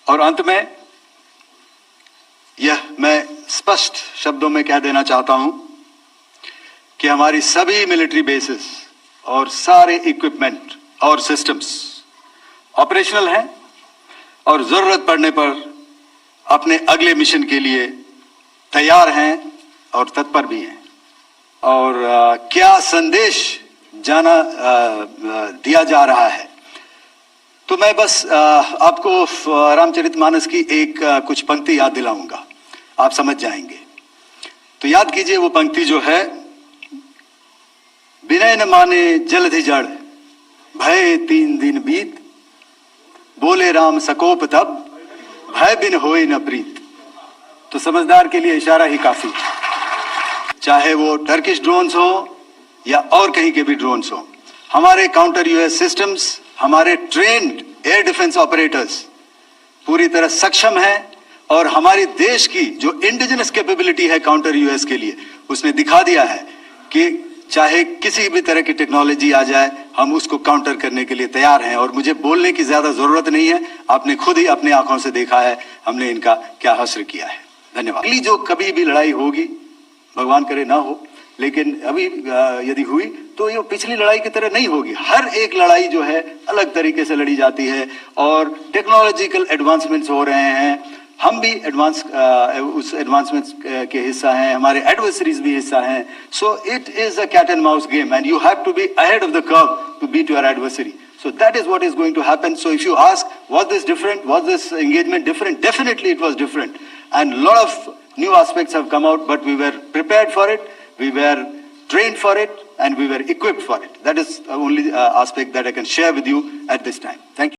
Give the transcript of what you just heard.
और अंत में यह मैं स्पष्ट शब्दों में कह देना चाहता हूं कि हमारी सभी मिलिट्री बेसेस और सारे इक्विपमेंट और सिस्टम्स ऑपरेशनल हैं और जरूरत पड़ने पर अपने अगले मिशन के लिए तैयार हैं और तत्पर भी हैं। और क्या संदेश दिया जा रहा है, तो मैं बस आपको रामचरितमानस की एक कुछ पंक्ति याद दिलाऊंगा, आप समझ जाएंगे। तो याद कीजिए वो पंक्ति जो है, विनय न माने जलधि जड़, भय 3 दिन बीत, बोले राम सकोप तब, भय बिन होए न प्रीत। तो समझदार के लिए इशारा ही काफी, चाहे वो टर्किश ड्रोन्स हो या और कहीं के भी ड्रोन्स हो। हमारे काउंटर यूएस सिस्टम्स, हमारे ट्रेन्ड एयर डिफेंस ऑपरेटर्स पूरी तरह सक्षम हैं और हमारी देश की जो इंडिजिनस कैपेबिलिटी है काउंटर यूएस के लिए, उसने दिखा दिया है कि चाहे किसी भी तरह की टेक्नोलॉजी आ जाए, हम उसको काउंटर करने के लिए तैयार हैं। और मुझे बोलने की ज्यादा जरूरत नहीं है, आपने खुद ही अपनी आंखों से देखा है हमने इनका क्या हश्र किया है। धन्यवाद। अगली जो कभी भी लड़ाई होगी, भगवान करे ना हो, लेकिन अभी यदि हुई तो ये पिछली लड़ाई की तरह नहीं होगी। हर एक लड़ाई जो है अलग तरीके से लड़ी जाती है और टेक्नोलॉजिकल एडवांसमेंट्स हो रहे हैं। हम भी उस एडवांसमेंट्स के हिस्सा हैं, हमारे एडवर्सरीज भी हिस्सा हैं। So it is a cat and mouse game and you have to be ahead of the curve to beat your adversary. So that is what is going to happen. So if you ask, was this different? Was this engagement different? Definitely it was different. And a lot of new aspects have come out, but we were prepared for it, we were trained for it, and we were equipped for it. That is the only aspect that I can share with you at this time. Thank you.